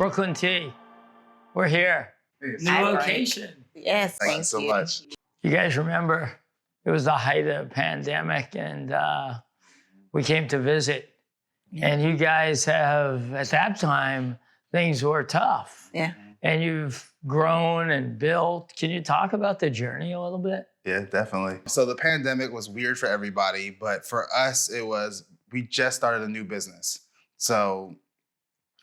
Brooklyn Tea. We're here. New location. Yes, Thank you so much. You guys remember it was the height of the pandemic and we came to visit. Yeah. And you guys have, at that time, things were tough. Yeah. And you've grown and built. Can you talk about the journey a little bit? Yeah, definitely. So the pandemic was weird for everybody, but for us, we just started a new business. So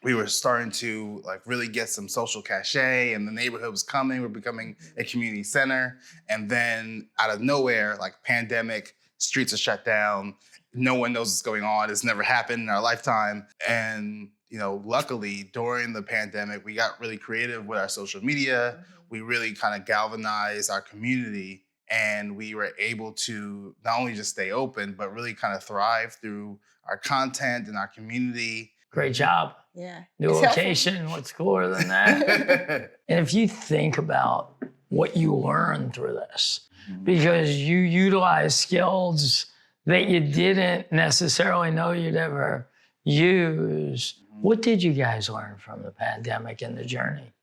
we were starting to really get some social cachet, and the neighborhood was coming. We're becoming a community center. And then out of nowhere, pandemic, streets are shut down. No one knows what's going on. It's never happened in our lifetime. And luckily during the pandemic, we got really creative with our social media. We really kind of galvanized our community, and we were able to not only just stay open, but really kind of thrive through our content and our community. Great job. Yeah. New location, what's cooler than that? And if you think about what you learned through this, because you utilize skills that you didn't necessarily know you'd ever use, what did you guys learn from the pandemic and the journey?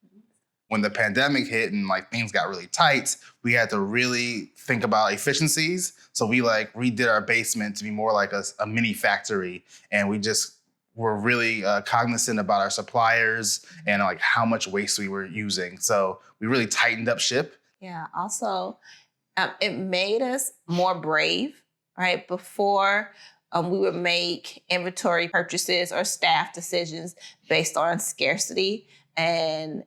When the pandemic hit and things got really tight, we had to really think about efficiencies. So we redid our basement to be more like a mini factory, and we just were really cognizant about our suppliers and how much waste we were using. So we really tightened up ship. Yeah. Also, it made us more brave, right? Before, we would make inventory purchases or staff decisions based on scarcity and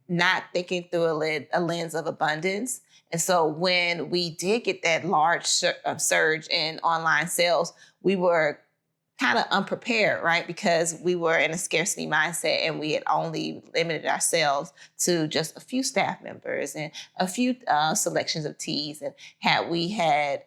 not thinking through a lens of abundance. And so when we did get that large surge in online sales, we were kind of unprepared, right? Because we were in a scarcity mindset and we had only limited ourselves to just a few staff members and a few selections of teas. And had we had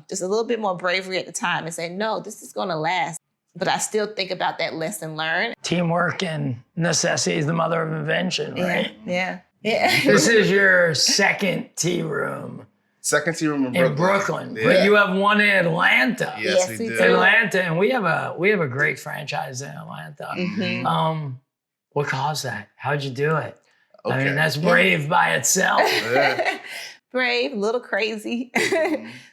just a little bit more bravery at the time and say, no, this is going to last. But I still think about that lesson learned. Teamwork and necessity is the mother of invention, right? Yeah. This is your second tea room. Second tea room in Brooklyn. Yeah. But you have one in Atlanta. Yes, we do. Atlanta, and we have a great franchise in Atlanta. Mm-hmm. What caused that? How'd you do it? Okay. I mean, that's brave by itself. Yeah. Brave, a little crazy.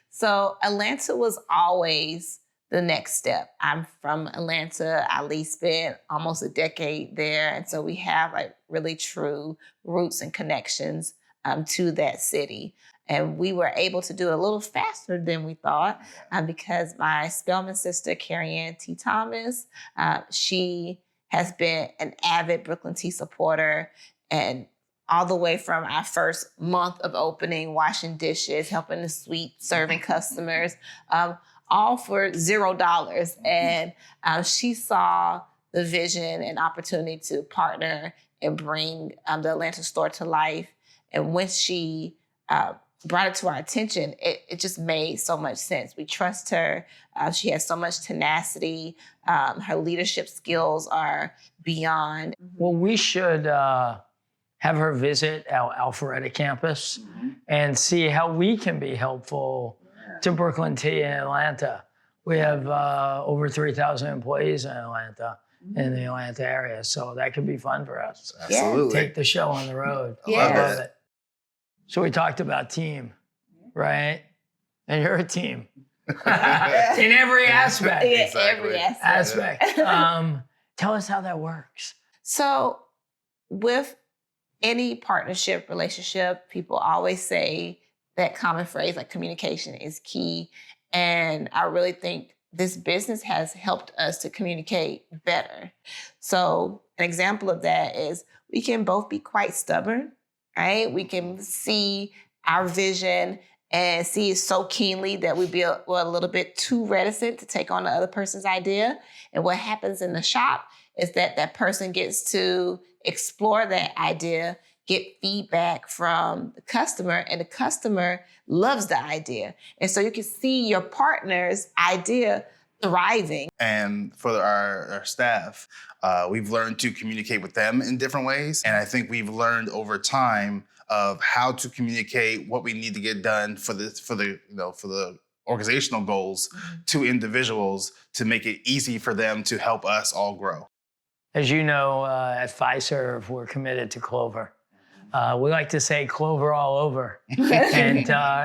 So Atlanta was always the next step. I'm from Atlanta. I at least spent almost a decade there. And so we have really true roots and connections to that city. And we were able to do it a little faster than we thought because my Spelman sister, Carrie Ann T. Thomas, she has been an avid Brooklyn Tea supporter, and all the way from our first month of opening, washing dishes, helping the suite, serving customers, all for $0. And she saw the vision and opportunity to partner and bring the Atlanta store to life. And when she brought it to our attention, it just made so much sense. We trust her. She has so much tenacity. Her leadership skills are beyond. Well, we should have her visit our Alpharetta campus and see how we can be helpful to Brooklyn Tea in Atlanta. We have over 3,000 employees in Atlanta, in the Atlanta area. So that could be fun for us. Absolutely. Take the show on the road. Yeah. I love it. So we talked about team, right? And you're a team. In every aspect. Yeah, Exactly. every aspect. Tell us how that works. So with any partnership, relationship, people always say that common phrase, communication is key. And I really think this business has helped us to communicate better. So an example of that is we can both be quite stubborn, right? We can see our vision and see it so keenly that we're a little bit too reticent to take on the other person's idea. And what happens in the shop is that person gets to explore that idea, get feedback from the customer, and the customer loves the idea. And so you can see your partner's idea thriving. And for our staff, we've learned to communicate with them in different ways. And I think we've learned over time of how to communicate what we need to get done for the organizational goals to individuals to make it easy for them to help us all grow. As you know, at Fiserv, we're committed to Clover. We like to say Clover all over. And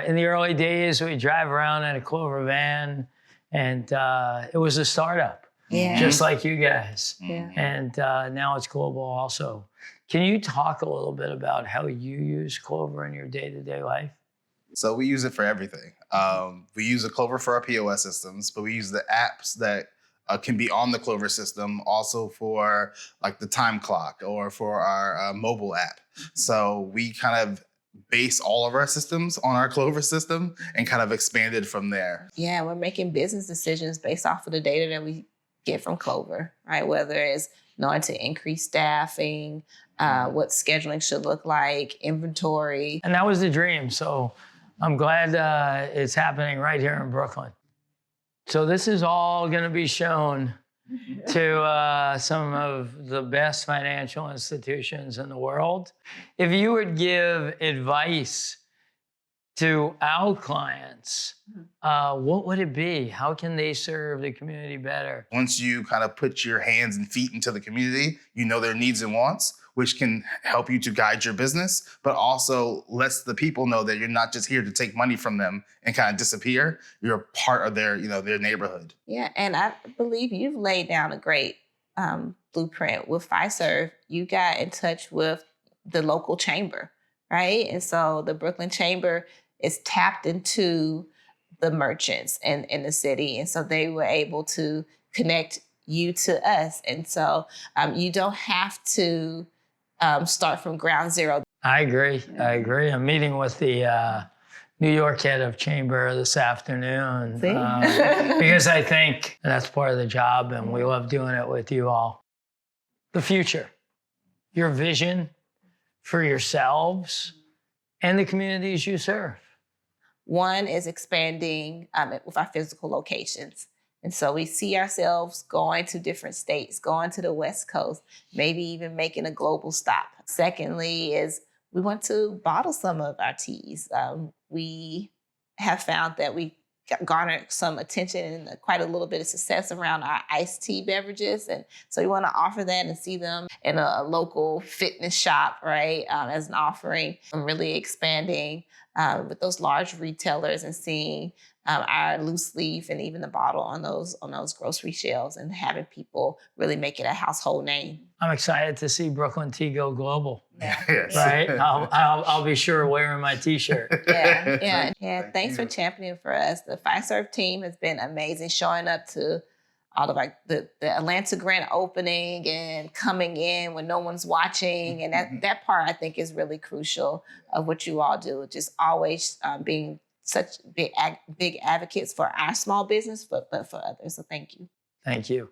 in the early days, we drive around in a Clover van, and it was a startup, just like you guys. Yeah. And now it's global also. Can you talk a little bit about how you use Clover in your day-to-day life? So we use it for everything. We use a Clover for our POS systems, but we use the apps that can be on the Clover system also for like the time clock or for our mobile app. So we kind of base all of our systems on our Clover system and kind of expanded from there. Yeah, we're making business decisions based off of the data that we get from Clover, right? Whether it's knowing to increase staffing, what scheduling should look like, inventory. And that was the dream. So I'm glad it's happening right here in Brooklyn. So this is all going to be shown to some of the best financial institutions in the world. If you would give advice to our clients, what would it be? How can they serve the community better? Once you kind of put your hands and feet into the community, you know their needs and wants, which can help you to guide your business, but also lets the people know that you're not just here to take money from them and kind of disappear. You're a part of their, their neighborhood. Yeah, and I believe you've laid down a great blueprint with Fiserv. You got in touch with the local chamber, right? And so the Brooklyn Chamber is tapped into the merchants in the city. And so they were able to connect you to us. And so you don't have to start from ground zero. I agree. I'm meeting with the New York head of chamber this afternoon because I think that's part of the job, and we love doing it with you all. The future, your vision for yourselves and the communities you serve. One is expanding with our physical locations. And so we see ourselves going to different states, going to the West Coast, maybe even making a global stop. Secondly is we want to bottle some of our teas. We have found that we garnered some attention and quite a little bit of success around our iced tea beverages. And so we want to offer that and see them in a local fitness shop, right, as an offering. I'm really expanding with those large retailers and seeing our loose leaf and even the bottle on those grocery shelves and having people really make it a household name. I'm excited to see Brooklyn Tea go global. Yes. Right? I'll be sure wearing my T-shirt. Yeah. Thanks for championing for us. The Fiserv team has been amazing, showing up to all of the Atlanta grand opening and coming in when no one's watching. And that part I think is really crucial of what you all do. Just always being such big advocates for our small business, but for others. So thank you. Thank you.